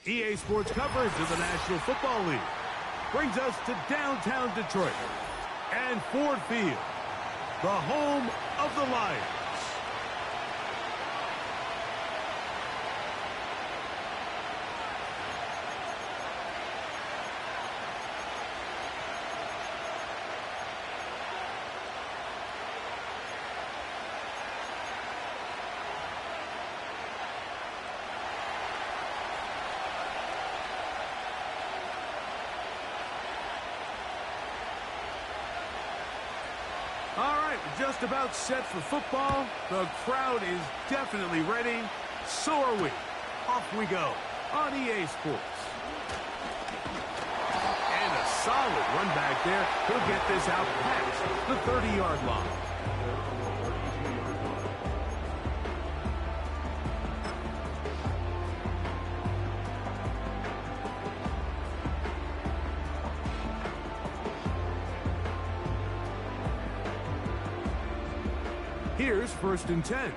EA Sports coverage of the National Football League brings us to downtown Detroit and Ford Field, the home of the Lions. All right, we're just about set for football. The crowd is definitely ready. So are we. Off we go on EA Sports. And a solid run back there. He'll get this out past the 30-yard line. Here's 1st and 10.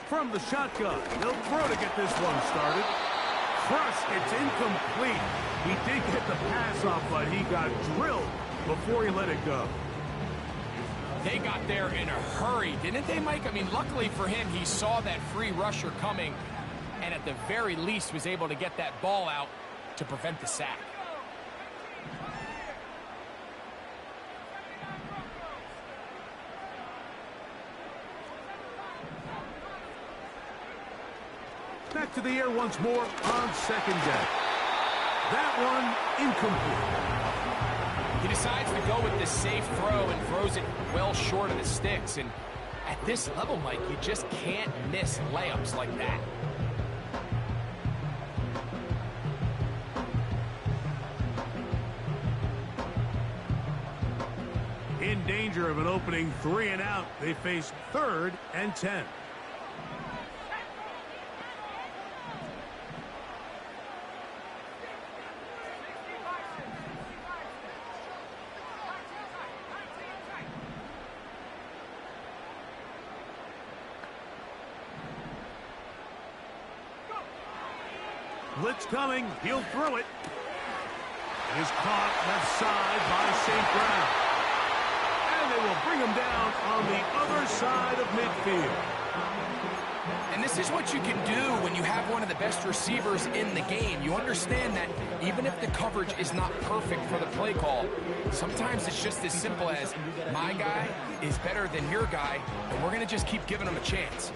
From the shotgun, he'll throw to get this one started. Crushed, it's incomplete. He did get the pass off, but he got drilled before he let it go. They got there in a hurry, didn't they, Mike? I mean, luckily for him, he saw that free rusher coming, and at the very least was able to get that ball out to prevent the sack. Back to the air once more on 2nd down. That one incomplete. He decides to go with the safe throw and throws it well short of the sticks. And at this level, Mike, you just can't miss layups like that. In danger of an opening 3 and out, they face 3rd and 10. Blitz coming, he'll throw it. It is caught left side by St. Brown. And they will bring him down on the other side of midfield. And this is what you can do when you have one of the best receivers in the game. You understand that even if the coverage is not perfect for the play call, sometimes it's just as simple as my guy is better than your guy, and we're going to just keep giving him a chance.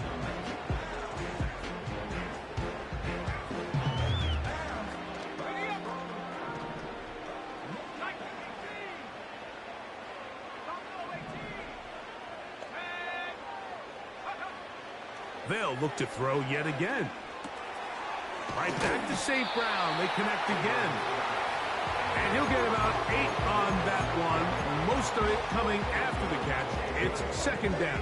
They'll look to throw yet again. Right back to St. Brown. They connect again. And he'll get about 8 on that one. Most of it coming after the catch. It's 2nd down.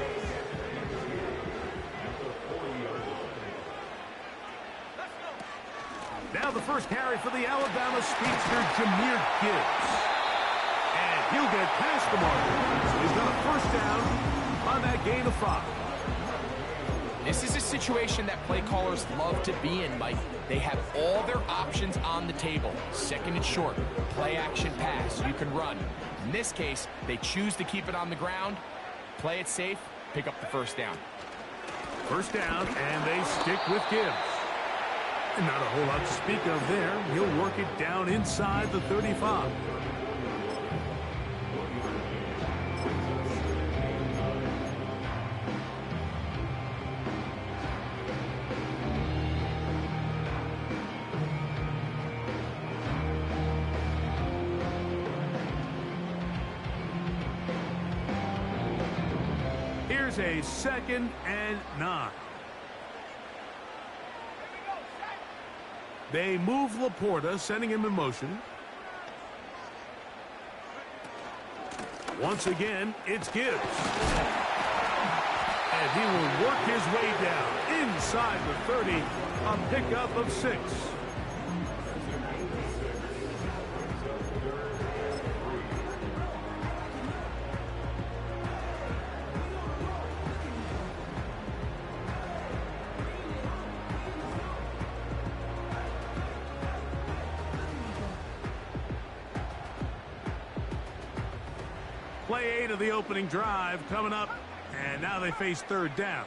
Now the first carry for the Alabama speedster, Jahmyr Gibbs. And he'll get past the marker. So he's got a 1st down on that gain of 5. This is a situation that play callers love to be in, Mike. They have all their options on the table. 2nd and short, play action pass, you can run. In this case, they choose to keep it on the ground, play it safe, pick up the 1st down. 1st down, and they stick with Gibbs. And not a whole lot to speak of there. He'll work it down inside the 35. Here's a 2nd and 9. They move Laporta, sending him in motion. Once again, it's Gibbs. And he will work his way down inside the 30, a pickup of 6. Play 8 of the opening drive coming up, and now they face third down.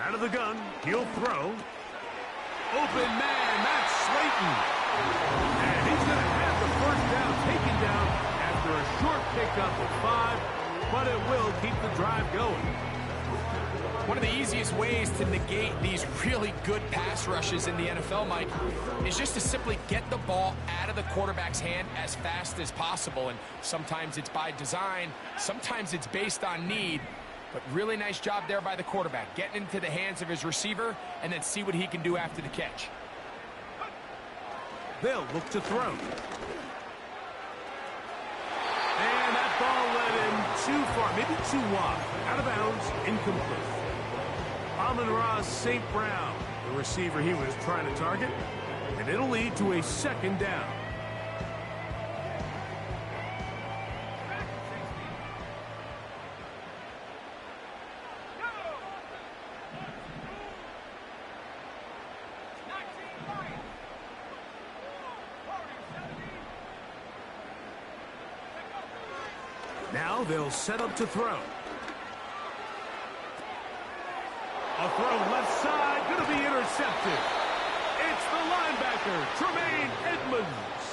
Out of the gun, he'll throw. Open man, that's Slayton. And he's going to have the first down taken down after a short pickup of 5, but it will keep the drive going. One of the easiest ways to negate these really good pass rushes in the NFL, Mike, is just to simply get the ball out of the quarterback's hand as fast as possible. And sometimes it's by design, sometimes it's based on need. But really nice job there by the quarterback, getting into the hands of his receiver and then see what he can do after the catch. They'll look to throw. And that ball led him too far, maybe too wide. Out of bounds, incomplete. Amon-Ra St. Brown, the receiver he was trying to target, and it'll lead to a second down. Now they'll set up to throw. A throw left side, going to be intercepted. It's the linebacker, Tremaine Edmonds.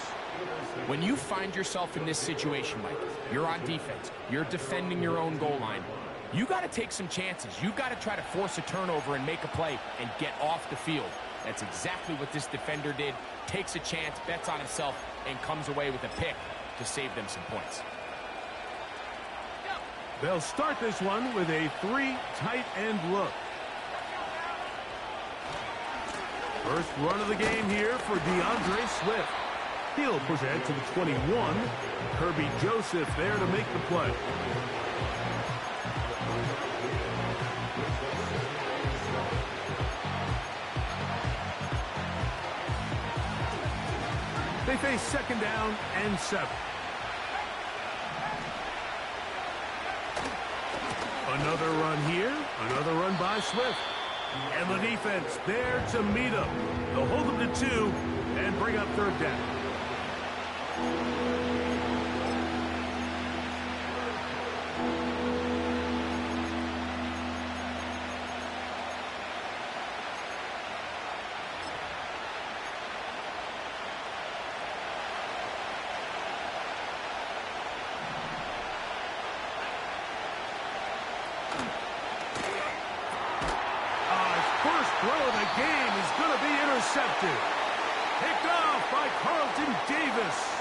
When you find yourself in this situation, Mike, you're on defense, you're defending your own goal line, you got to take some chances. You got to try to force a turnover and make a play and get off the field. That's exactly what this defender did. Takes a chance, bets on himself, and comes away with a pick to save them some points. They'll start this one with a 3 tight end look. First run of the game here for DeAndre Swift. He'll push ahead to the 21. Kirby Joseph there to make the play. They face second down and 7. Another run here, another run by Swift. And the defense there to meet him. They'll hold him to 2 and bring up third down. Throw of the game is going to be intercepted. Picked off by Carlton Davis.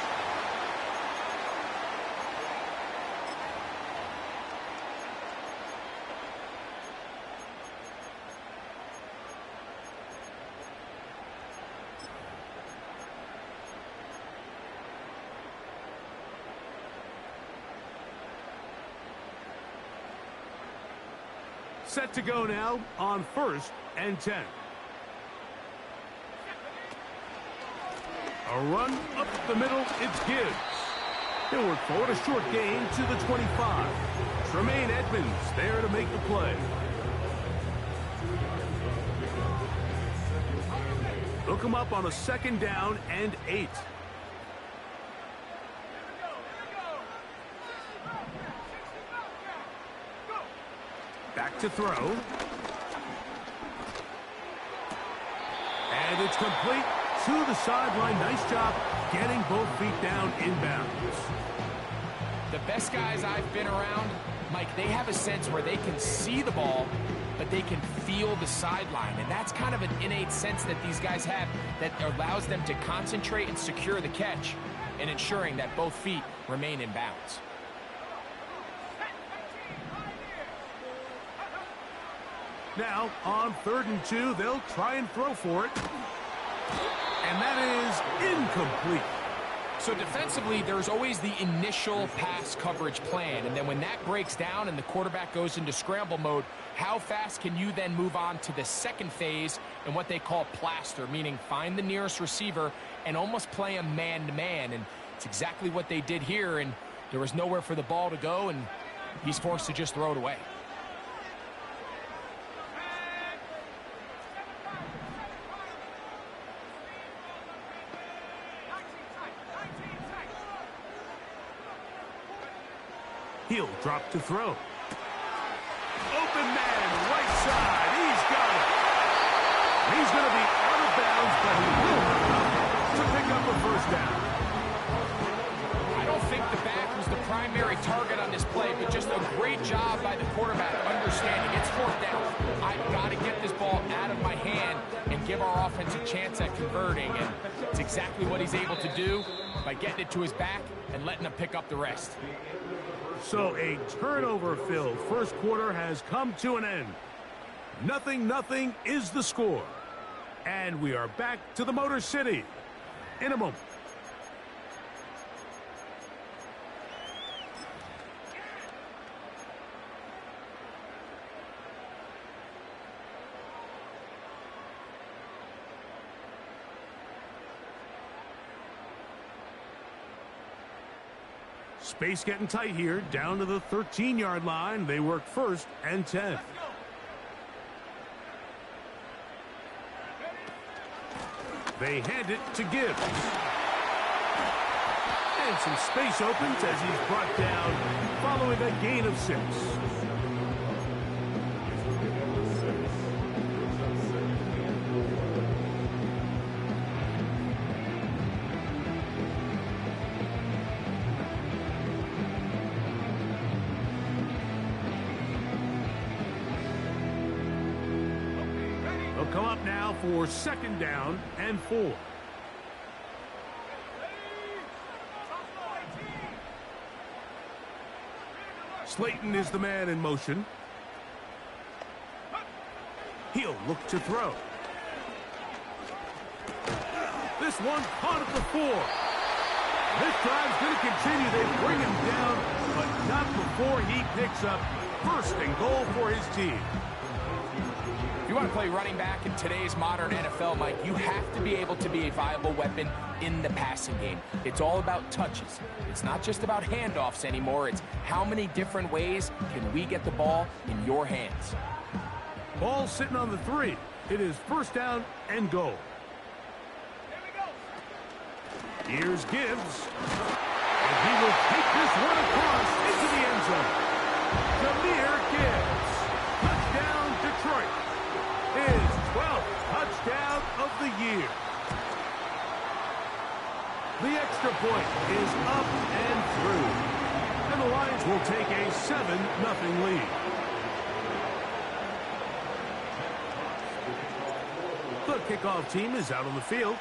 Set to go now on 1st and 10. A run up the middle, it's Gibbs. He'll work forward, a short gain to the 25. Tremaine Edmonds there to make the play. Look him up on a second down and 8. Back to throw. And it's complete to the sideline. Nice job getting both feet down inbounds. The best guys I've been around, Mike, they have a sense where they can see the ball, but they can feel the sideline. And that's kind of an innate sense that these guys have that allows them to concentrate and secure the catch and ensuring that both feet remain in bounds. Now, on 3rd and 2, they'll try and throw for it. And that is incomplete. So defensively, there's always the initial pass coverage plan. And then when that breaks down and the quarterback goes into scramble mode, how fast can you then move on to the second phase and what they call plaster, meaning find the nearest receiver and almost play a man-to-man. And it's exactly what they did here. And there was nowhere for the ball to go, and he's forced to just throw it away. He'll drop to throw. Open man, right side. He's got it. He's going to be out of bounds, but he will have enough to pick up a first down. I don't think the back was the primary target on this play, but just a great job by the quarterback understanding it's fourth down. I've got to get this ball out of my hand and give our offense a chance at converting, and it's exactly what he's able to do by getting it to his back and letting him pick up the rest. So a turnover-filled first quarter has come to an end. 0-0 is the score. And we are back to the Motor City in a moment. Space getting tight here, down to the 13-yard line. They work 1st and 10. They hand it to Gibbs. And some space opens as he's brought down following a gain of 6. Come up now for 2nd down and 4. Slayton is the man in motion. He'll look to throw. This one caught at the 4. This drive's going to continue. They bring him down, but not before he picks up 1st and goal for his team. If you want to play running back in today's modern NFL, Mike, you have to be able to be a viable weapon in the passing game. It's all about touches. It's not just about handoffs anymore. It's how many different ways can we get the ball in your hands. Ball sitting on the 3. It is 1st down and goal. Here's Gibbs. And he will take this one across into the end zone. Jahmyr Gibbs. Touchdown, Detroit. His 12th touchdown of the year. The extra point is up and through. And the Lions will take a 7-0 lead. The kickoff team is out on the field.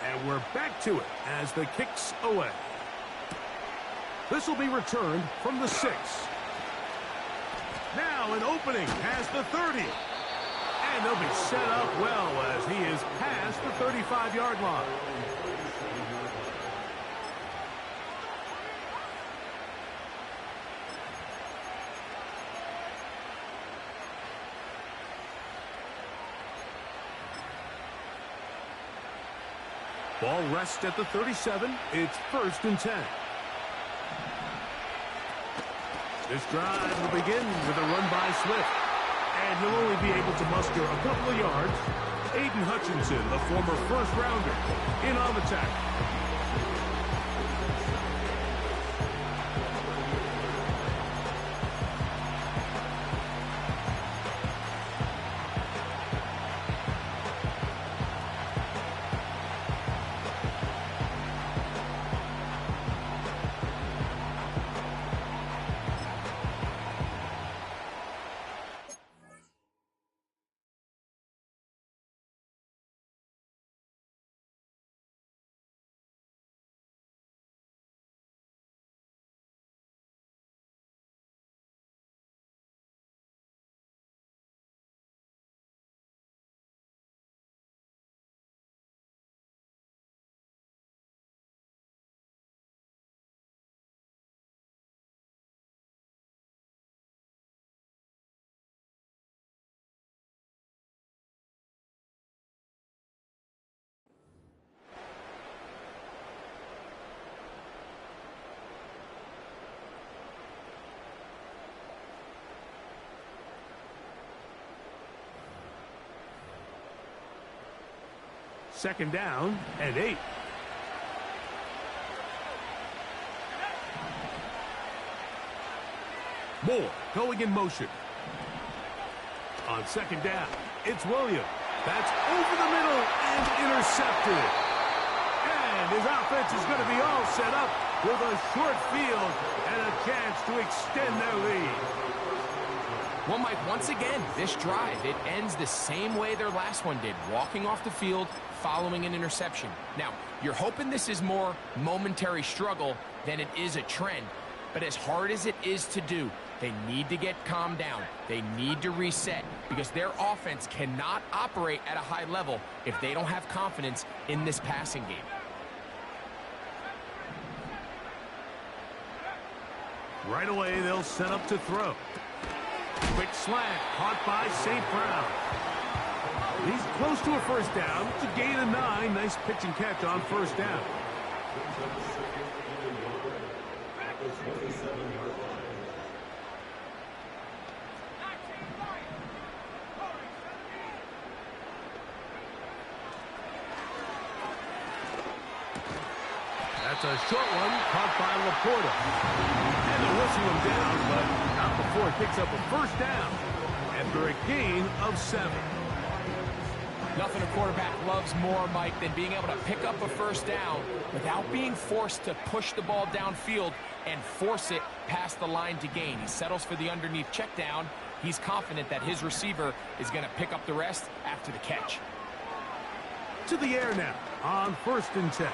And we're back to it as the kick's away. This will be returned from the 6. Now an opening past the 30. And they'll be set up well as he is past the 35-yard line. Ball rests at the 37. It's 1st and 10. This drive will begin with a run by Swift. And he'll only be able to muster a couple of yards. Aiden Hutchinson, the former first-rounder, in on the tackle. Second down and 8. Moore going in motion. On second down, it's Williams. That's over the middle and intercepted. And his offense is going to be all set up with a short field and a chance to extend their lead. Well, Mike, once again, this drive, it ends the same way their last one did, walking off the field following an interception. Now, you're hoping this is more momentary struggle than it is a trend, but as hard as it is to do, they need to get calmed down. They need to reset because their offense cannot operate at a high level if they don't have confidence in this passing game. Right away, they'll set up to throw. Quick slant, caught by St. Brown. He's close to a first down. It's a gain of 9. Nice pitch and catch on first down. That's a short one, caught by Laporta. And they'll whistle him down, but not before he picks up a first down after a gain of 7. Nothing a quarterback loves more, Mike, than being able to pick up a first down without being forced to push the ball downfield and force it past the line to gain. He settles for the underneath check down. He's confident that his receiver is going to pick up the rest after the catch. To the air now on 1st and 10.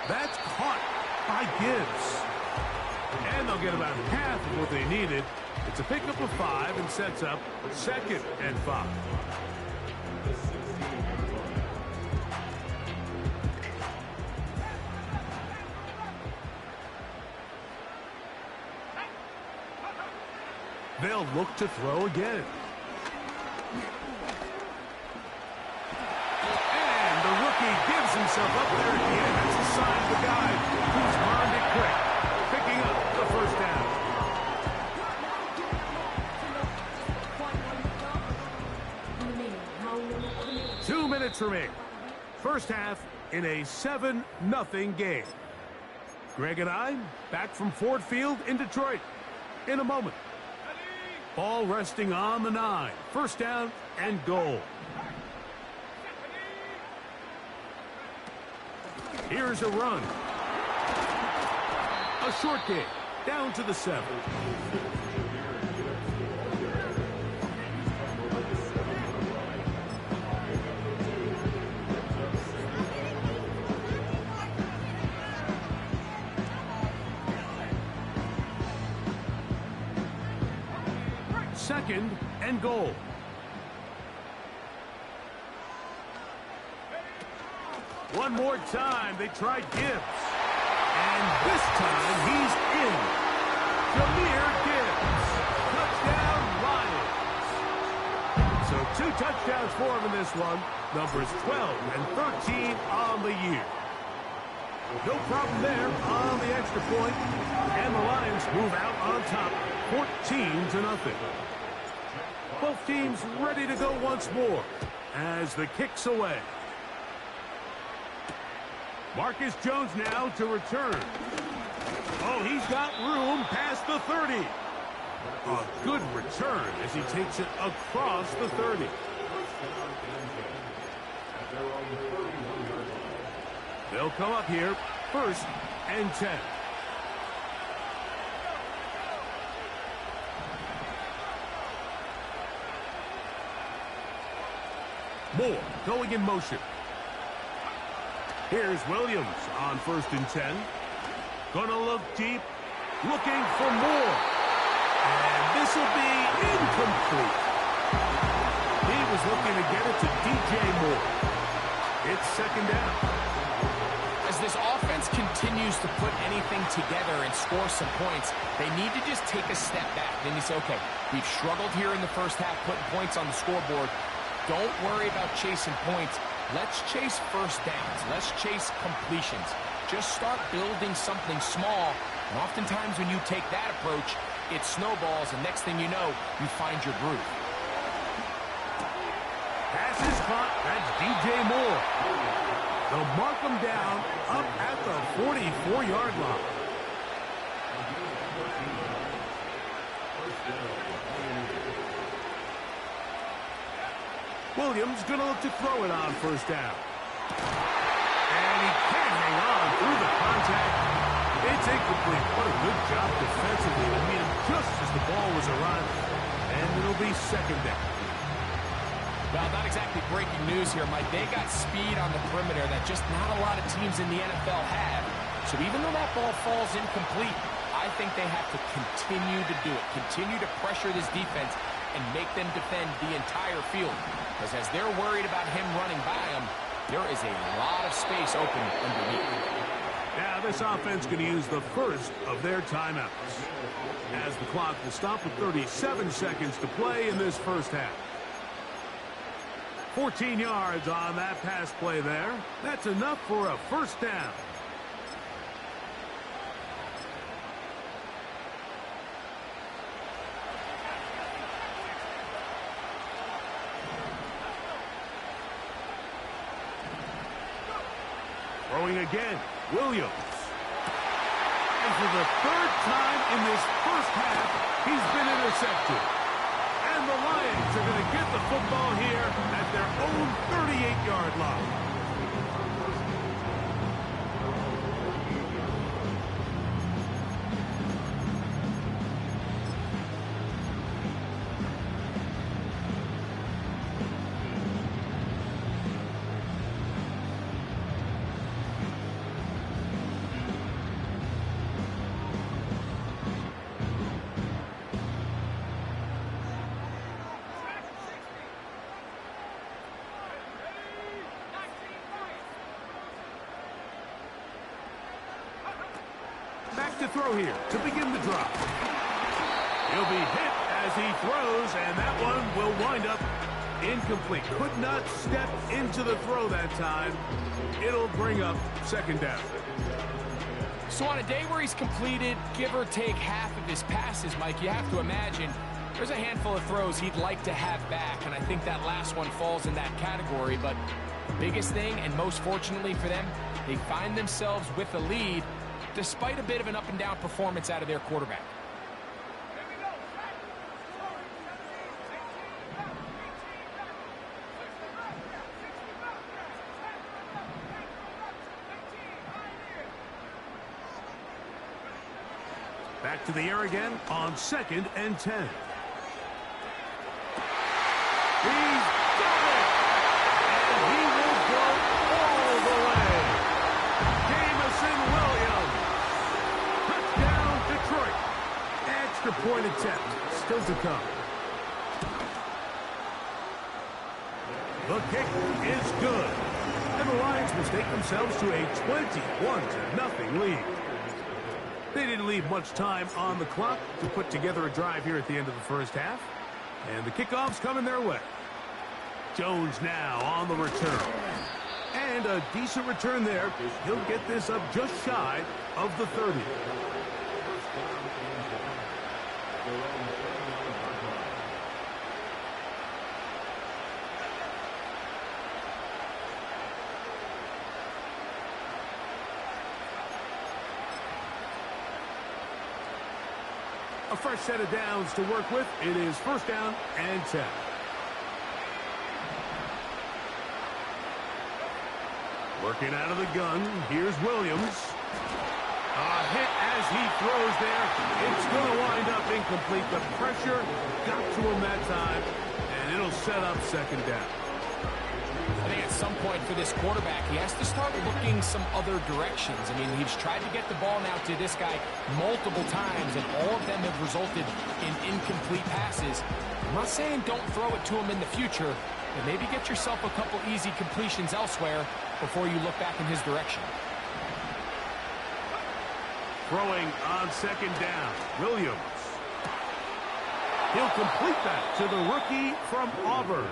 That's caught by Gibbs. And they'll get about half of what they needed. It's a pickup of 5 and sets up 2nd and 5. They'll look to throw again. And the rookie gives himself up there at the end. That's a sign of the guy who's armed it quick, picking up the first down. 2 minutes remaining. First half in a 7-0 game. Greg and I back from Ford Field in Detroit in a moment. Ball resting on the 9. First down and goal. Here's a run. A short game. Down to the 7. Second and goal. One more time, they tried Gibbs. And this time, he's in. Jahmyr Gibbs. Touchdown, Lions. So 2 touchdowns for him in this one. Numbers 12 and 13 on the year. No problem there on the extra point. And the Lions move out on top, 14-0. Both teams ready to go once more as the kick's away. Marcus Jones now to return. Oh, he's got room past the 30. A good return as he takes it across the 30. They'll come up here, 1st and 10. Moore going in motion. Here's Williams on 1st and 10. Gonna look deep, looking for more. And this will be incomplete. He was looking to get it to DJ Moore. It's 2nd down. As this offense continues to put anything together and score some points, they need to just take a step back. Then you say, okay, we've struggled here in the first half, putting points on the scoreboard. Don't worry about chasing points. Let's chase first downs. Let's chase completions. Just start building something small. And oftentimes when you take that approach, it snowballs, and next thing you know, you find your groove. Pass is caught. That's DJ Moore. They'll mark him down up at the 44-yard line. Williams going to look to throw it on first down. And he can't hang on through the contact. It's incomplete. What a good job defensively to meet him just as the ball was arriving. And it'll be second down. Well, not exactly breaking news here, Mike. They got speed on the perimeter that just not a lot of teams in the NFL have. So even though that ball falls incomplete, I think they have to continue to do it. Continue to pressure this defense and make them defend the entire field. Because as they're worried about him running by them, there is a lot of space open underneath. Now this offense going to use the first of their timeouts, as the clock will stop with 37 seconds to play in this first half. 14 yards on that pass play there. That's enough for a first down. Throwing again, Williams. And for the third time in this first half, he's been intercepted. And the Lions are going to get the football here at their own 38-yard line. Back to throw here to begin the drop. He'll be hit as he throws, and that one will wind up incomplete. Could not step into the throw that time. It'll bring up second down. So on a day where he's completed, give or take half of his passes, Mike, you have to imagine there's a handful of throws he'd like to have back, and I think that last one falls in that category. But the biggest thing, and most fortunately for them, they find themselves with a lead despite a bit of an up-and-down performance out of their quarterback. Back to the air again on 2nd and 10. He's got it! And he will go all the way. Jamison Williams. Touchdown, Detroit. Extra point attempt still to come. The kick is good. And the Lions mistake themselves to a 21-0 lead. They didn't leave much time on the clock to put together a drive here at the end of the first half. And the kickoff's coming their way. Jones now on the return. And a decent return there. He'll get this up just shy of the 30. A fresh set of downs to work with. It is first down and 10. Working out of the gun. Here's Williams. A hit as he throws there. It's going to wind up incomplete. The pressure got to him that time, and it'll set up second down. I think at some point for this quarterback, he has to start looking some other directions. I mean, he's tried to get the ball now to this guy multiple times, and all of them have resulted in incomplete passes. I'm not saying don't throw it to him in the future, but maybe get yourself a couple easy completions elsewhere before you look back in his direction. Throwing on second down, Williams. He'll complete that to the rookie from Auburn.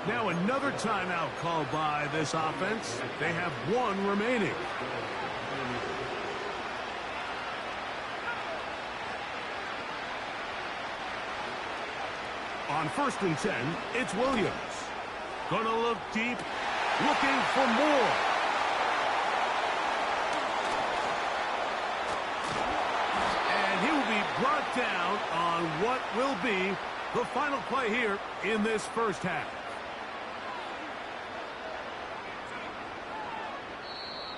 Now another timeout called by this offense. They have one remaining. On 1st and 10, it's Williams. Gonna look deep, looking for more. And he will be brought down on what will be the final play here in this first half.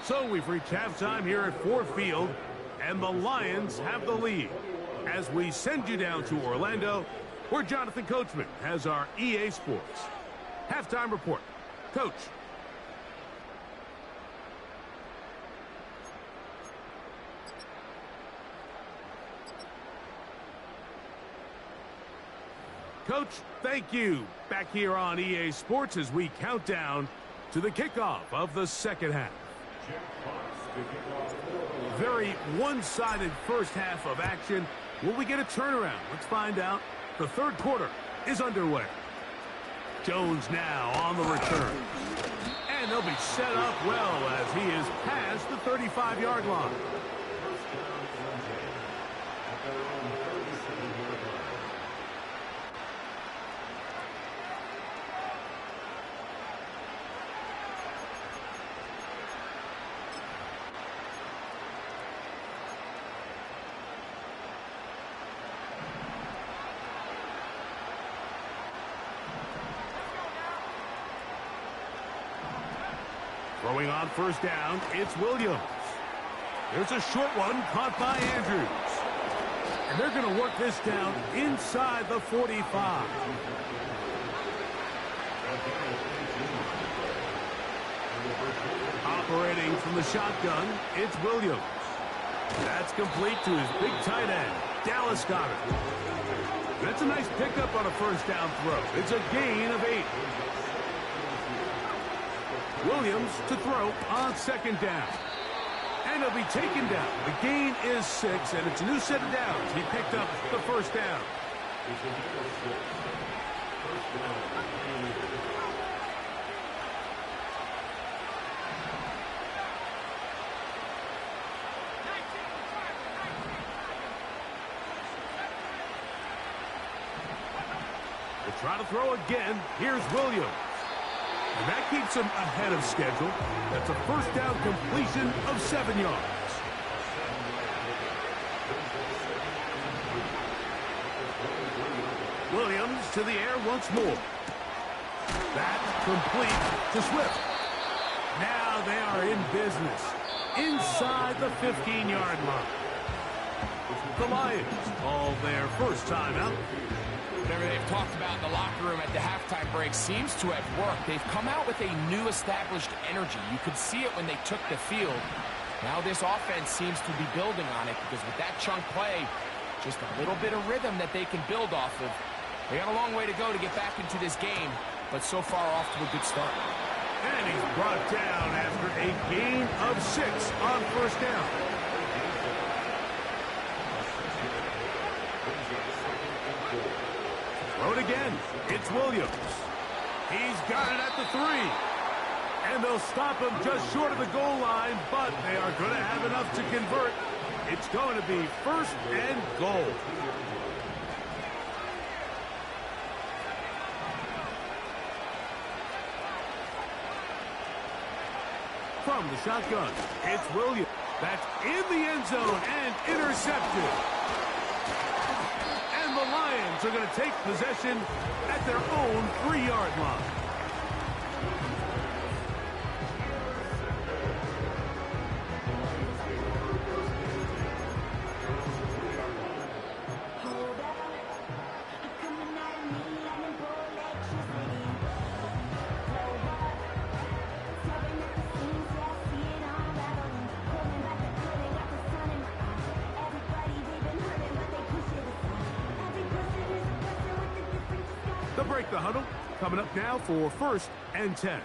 So we've reached halftime here at Ford Field, and the Lions have the lead. As we send you down to Orlando, where Jonathan Coachman has our EA Sports halftime report. Coach. Coach, thank you. Back here on EA Sports as we count down to the kickoff of the second half. Very one-sided first half of action. Will we get a turnaround? Let's find out. The third quarter is underway. Jones now on the return. And they'll be set up well as he is past the 35-yard line. Throwing on first down, it's Williams. There's a short one caught by Andrews. And they're going to work this down inside the 45. Operating from the shotgun, it's Williams. That's complete to his big tight end, Dallas Goedert. That's a nice pickup on a first down throw. It's a gain of 8. Williams to throw on second down. And he'll be taken down. The gain is 6, and it's a new set of downs. He picked up the first down. They'll try to throw again. Here's Williams. And that keeps him ahead of schedule. That's a first down completion of 7 yards. Williams to the air once more. That's complete to Swift. Now they are in business inside the 15-yard line. The Lions call their first timeout. Whatever they've talked about in the locker room at the halftime break seems to have worked. They've come out with a new established energy. You could see it when they took the field. Now this offense seems to be building on it because with that chunk play, just a little bit of rhythm that they can build off of. They got a long way to go to get back into this game, but so far off to a good start. And he's brought down after a gain of 6 on first down. Throw it again. It's Williams. He's got it at the 3. And they'll stop him just short of the goal line, but they are going to have enough to convert. It's going to be first and goal. From the shotgun, it's Williams. That's in the end zone and intercepted. And the Lions are going to take possession at their own 3-yard line. They'll break the huddle. Coming up now for first and 10.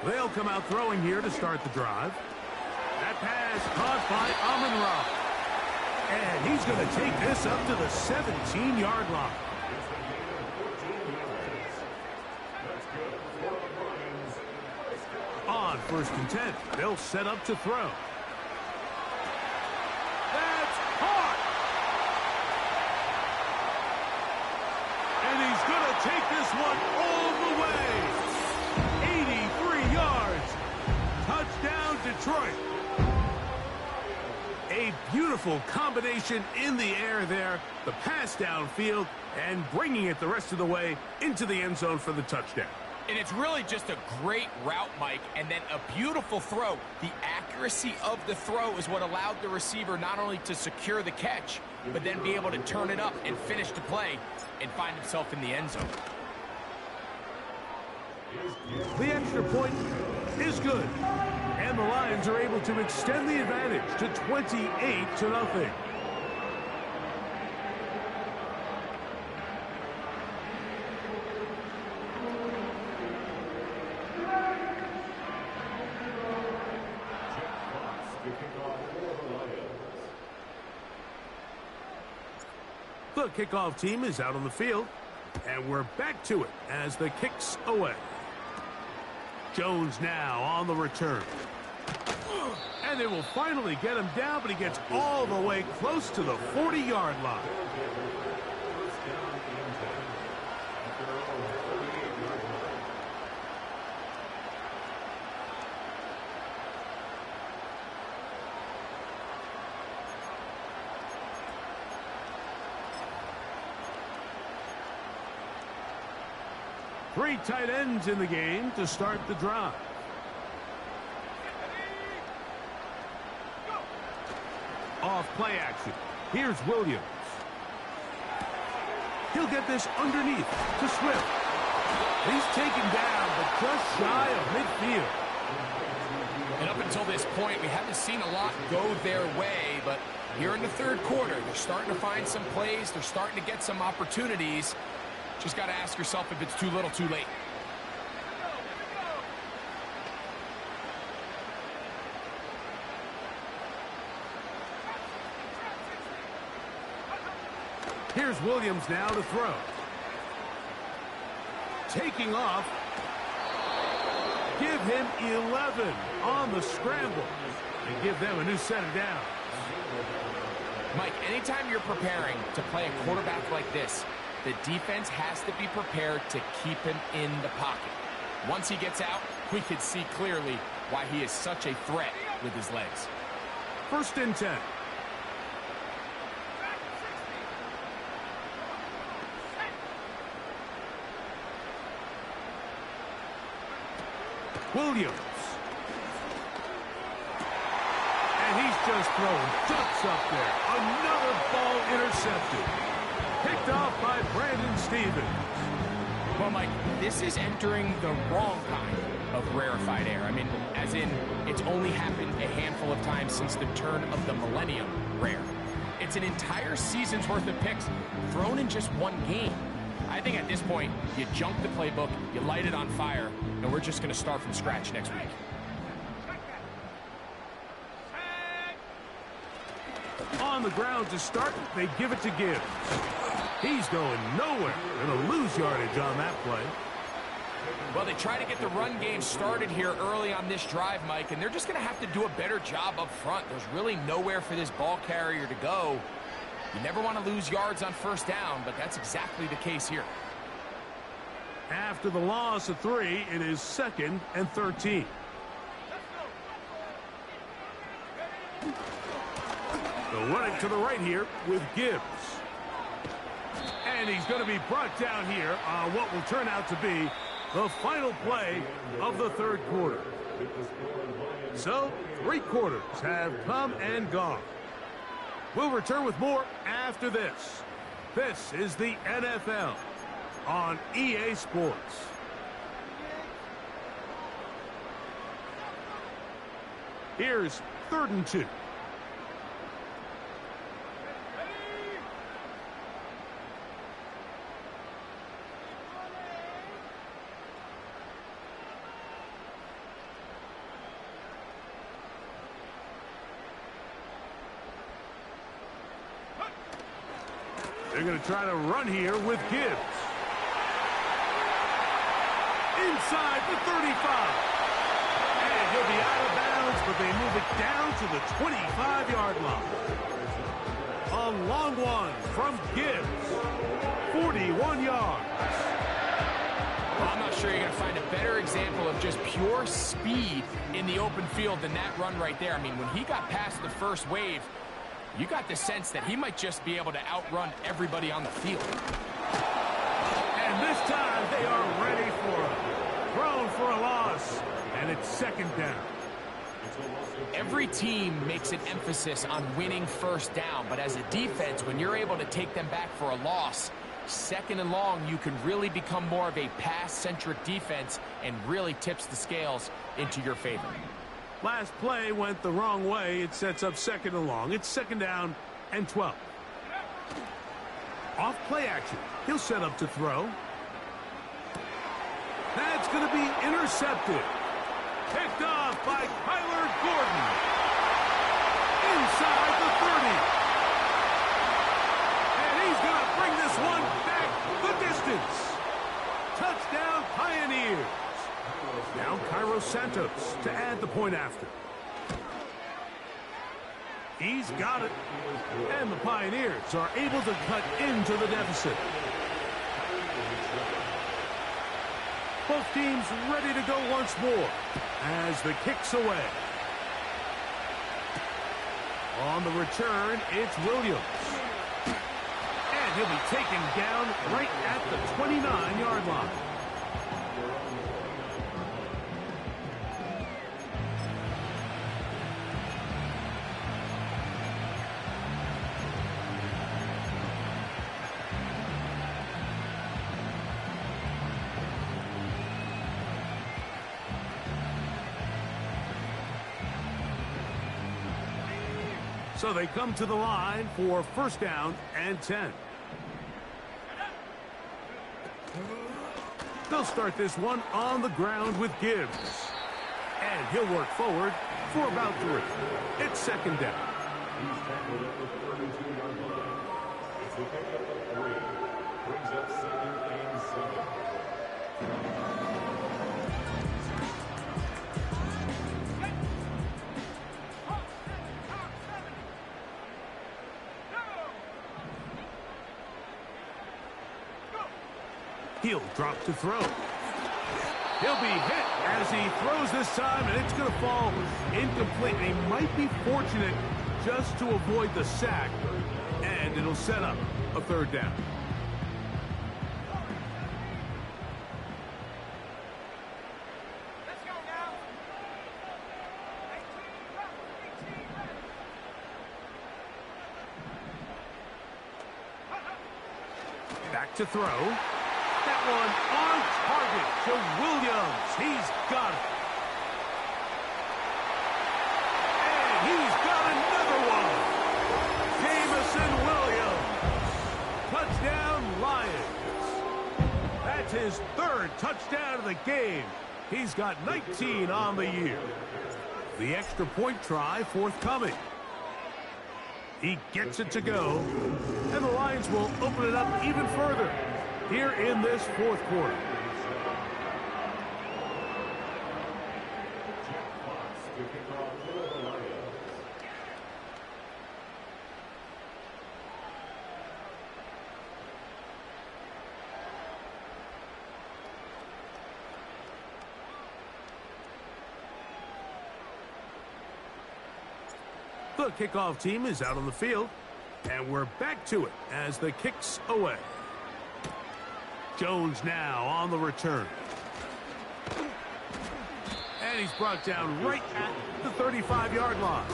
They'll come out throwing here to start the drive. That pass caught by Amon-Ra. And he's going to take this up to the 17-yard line. On first and 10, they'll set up to throw. That's caught! And he's going to take this one all the way. beautiful combination in the air there, the pass downfield, and bringing it the rest of the way into the end zone for the touchdown. And it's really just a great route, Mike, and then a beautiful throw. The accuracy of the throw is what allowed the receiver not only to secure the catch, but then be able to turn it up and finish the play and find himself in the end zone. The extra point is good, and the Lions are able to extend the advantage to 28-0. The kickoff team is out on the field, and we're back to it as the kick's away. Jones now on the return. And they will finally get him down, but he gets all the way close to the 40-yard line. Three tight ends in the game to start the drive. Off play action. Here's Williams. He'll get this underneath to Swift. He's taken down, but just shy of midfield. And up until this point, we haven't seen a lot go their way, but here in the third quarter, they're starting to find some plays. They're starting to get some opportunities. Just got to ask yourself if it's too little, too late. Here's Williams now to throw. Taking off. Give him 11 on the scramble and give them a new set of downs. Mike, anytime you're preparing to play a quarterback like this, the defense has to be prepared to keep him in the pocket. Once he gets out, we can see clearly why he is such a threat with his legs. 1st and 10. Williams. And he's just throwing ducks up there. Another ball intercepted. Picked off by Brandon Stevens. Well, Mike, this is entering the wrong kind of rarefied air. I mean, as in, it's only happened a handful of times since the turn of the millennium rare. It's an entire season's worth of picks thrown in just one game. I think at this point, you junk the playbook, you light it on fire, and we're just going to start from scratch next week. On the ground to start, they give it to Gibbs. He's going nowhere. Going to lose yardage on that play. Well, they try to get the run game started here early on this drive, Mike, and they're just going to have to do a better job up front. There's really nowhere for this ball carrier to go. You never want to lose yards on 1st down, but that's exactly the case here. After the loss of 3, it is 2nd and 13. They'll run it to the right here with Gibbs. And he's going to be brought down here on what will turn out to be the final play of the 3rd quarter. So, 3 quarters have come and gone. We'll return with more after this. This is the NFL on EA Sports. Here's 3rd and 2. They're going to try to run here with Gibbs. Inside the 35. And he'll be out of bounds, but they move it down to the 25-yard line. A long one from Gibbs. 41 yards. Well, I'm not sure you're going to find a better example of just pure speed in the open field than that run right there. I mean, when he got past the first wave, You got the sense that he might just be able to outrun everybody on the field. And this time they are ready for him. Thrown for a loss, and it's second down. Every team makes an emphasis on winning first down, but as a defense, when you're able to take them back for a loss, second and long, you can really become more of a pass-centric defense and really tips the scales into your favor. Last play went the wrong way. It sets up second and long. It's second down and 12. Off play action. He'll set up to throw. That's going to be intercepted. Picked off by Kyler Gordon. Inside the 30. And he's going to bring this one back the distance. Touchdown Pioneers. Now Cairo Santos to add the point after. He's got it. And the Pioneers are able to cut into the deficit. Both teams ready to go once more as the kick's away. On the return, it's Williams. And he'll be taken down right at the 29-yard line. So they come to the line for first down and 10. They'll start this one on the ground with Gibbs. And he'll work forward for about 3. It's second down. He's tackled at the 32-yard line. It's the pickup of 3. Brings up second and 7. He'll drop to throw. He'll be hit as he throws this time, and it's going to fall incomplete. He might be fortunate just to avoid the sack, and it'll set up a third down. Back to throw. That one on target to Williams. He's got it. And he's got another one. Jamison Williams. Touchdown Lions. That's his 3rd touchdown of the game. He's got 19 on the year. The extra point try forthcoming. He gets it to go. And the Lions will open it up even further here in this 4th quarter. The kickoff team is out on the field, and we're back to it as the kick's away. Jones now on the return. And he's brought down right at the 35-yard line.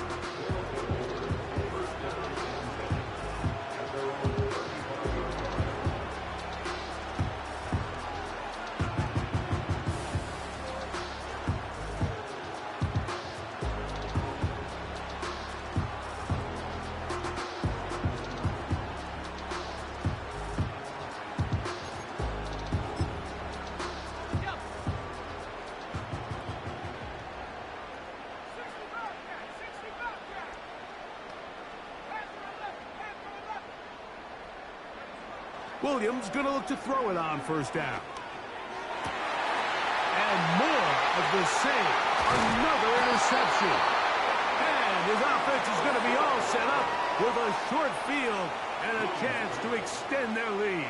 Williams going to look to throw it on first down. And more of the same. Another interception. And his offense is going to be all set up with a short field and a chance to extend their lead.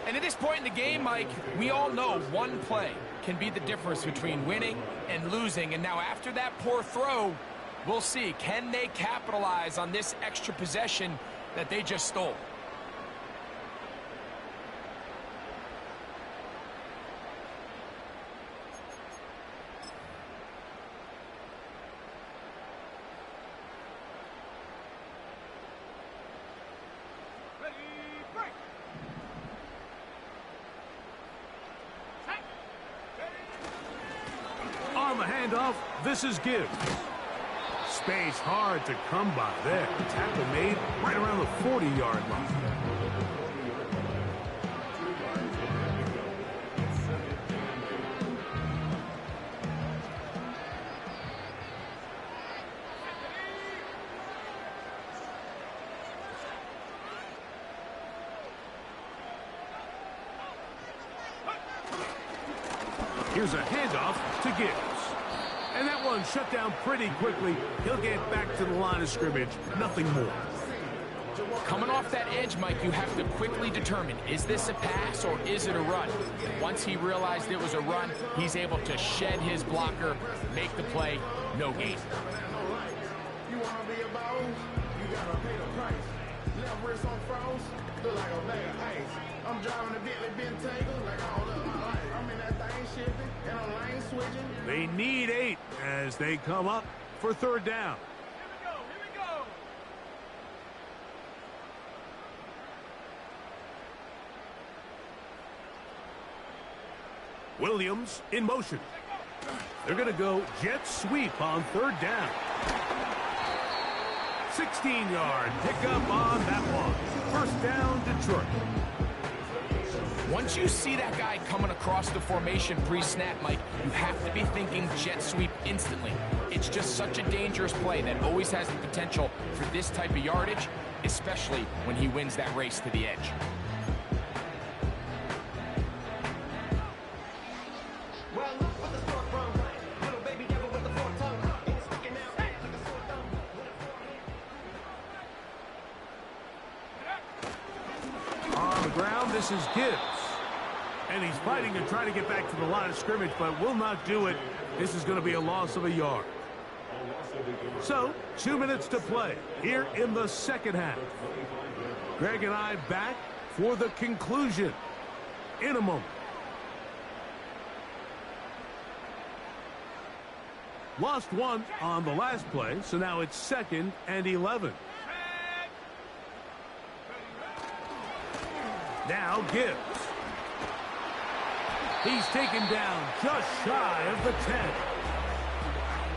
And at this point in the game, Mike, we all know one play can be the difference between winning and losing. And now after that poor throw, We'll see. Can they capitalize on this extra possession that they just stole? On the handoff, this is Gibbs. Space hard to come by there. Tackle made right around the 40-yard line. Here's a handoff to Gibbs. And that one shut down pretty quickly. He'll get back to the line of scrimmage. Nothing more. Coming off that edge, Mike, you have to quickly determine, is this a pass or is it a run? Once he realized it was a run, he's able to shed his blocker, make the play, no gain. You want to be a boss? You got to pay the price. Left wrist on froze, look like a bag of ice. I'm driving a Bentley Bentayga like all of my life. I'm in that thing shifting and I'm lane switching. They need 8 as they come up for third down. Here we go. Williams in motion. They're going to go jet sweep on third down. 16-yard pickup on that one. First down, Detroit. Once you see that guy coming across the formation pre-snap, Mike, you have to be thinking jet sweep instantly. It's just such a dangerous play that always has the potential for this type of yardage, especially when he wins that race to the edge. On the ground, this is Gibbs. And he's fighting to try to get back to the line of scrimmage, but will not do it. This is going to be a loss of a yard. So, 2 minutes to play here in the second half. Greg and I back for the conclusion in a moment. Lost one on the last play, so now it's 2nd and 11. Now Gibbs. He's taken down just shy of the 10.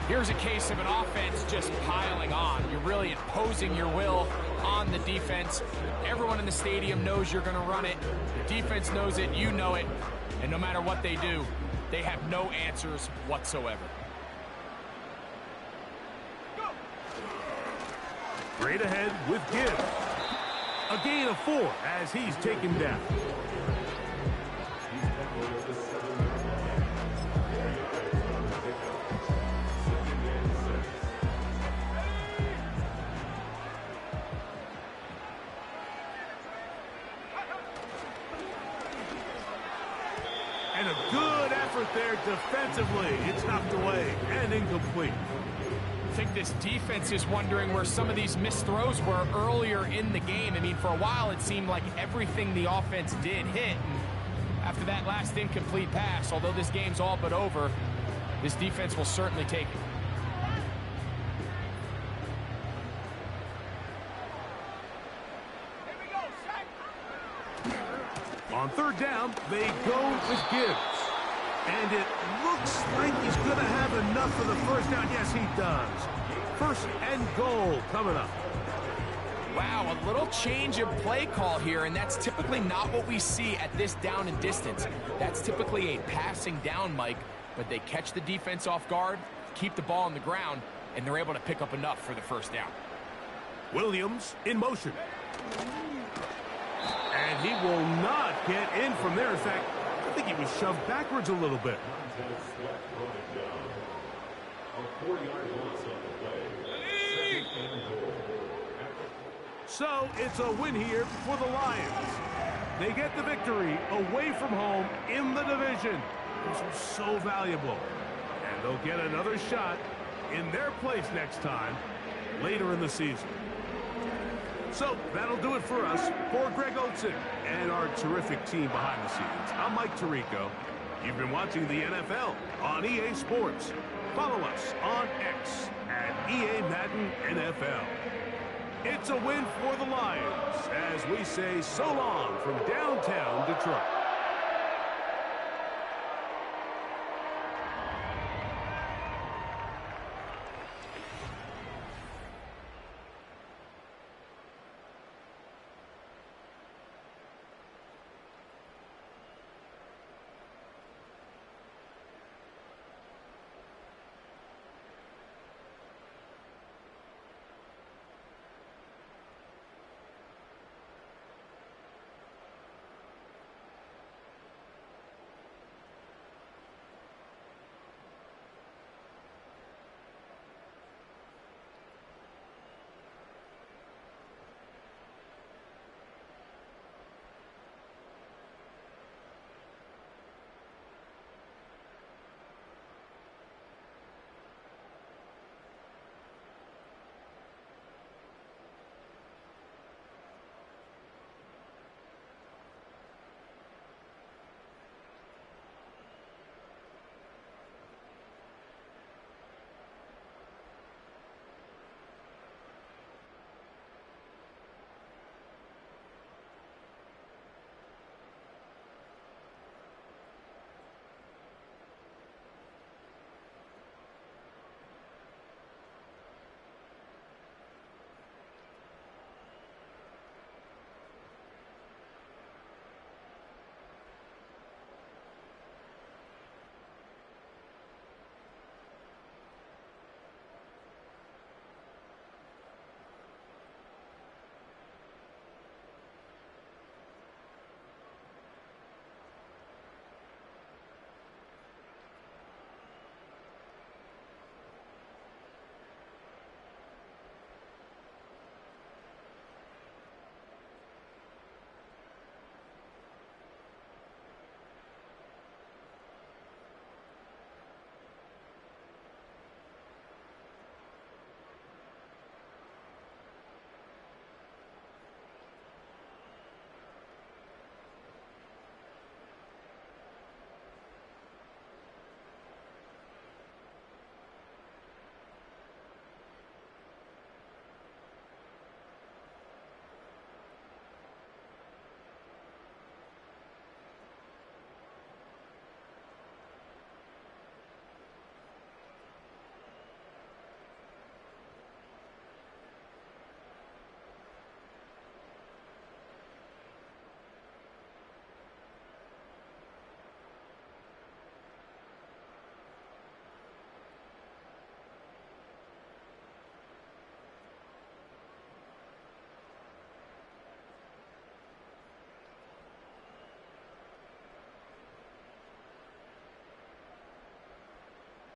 Here's a case of an offense just piling on. You're really imposing your will on the defense. Everyone in the stadium knows you're going to run it. The defense knows it, you know it. And no matter what they do, they have no answers whatsoever. Straight ahead with Gibbs. A gain of 4 as he's taken down. And a good effort there defensively. It's knocked away and incomplete. I think this defense is wondering where some of these missed throws were earlier in the game. I mean, for a while it seemed like everything the offense did hit. And after that last incomplete pass, although this game's all but over, this defense will certainly take it. On third down, they go with Gibbs. And it looks like he's going to have enough for the first down. Yes, he does. 1st and goal coming up. Wow, a little change of play call here, and that's typically not what we see at this down and distance. That's typically a passing down, Mike, but they catch the defense off guard, keep the ball on the ground, and they're able to pick up enough for the first down. Williams in motion. And he will not get in from there. In fact, I think he was shoved backwards a little bit. So it's a win here for the Lions. They get the victory away from home in the division, which was so valuable. And they'll get another shot in their place next time, later in the season. So that'll do it for us. For Greg Olson and our terrific team behind the scenes, I'm Mike Tirico. You've been watching the NFL on EA Sports. Follow us on X at EA Madden NFL. It's a win for the Lions as we say so long from downtown Detroit.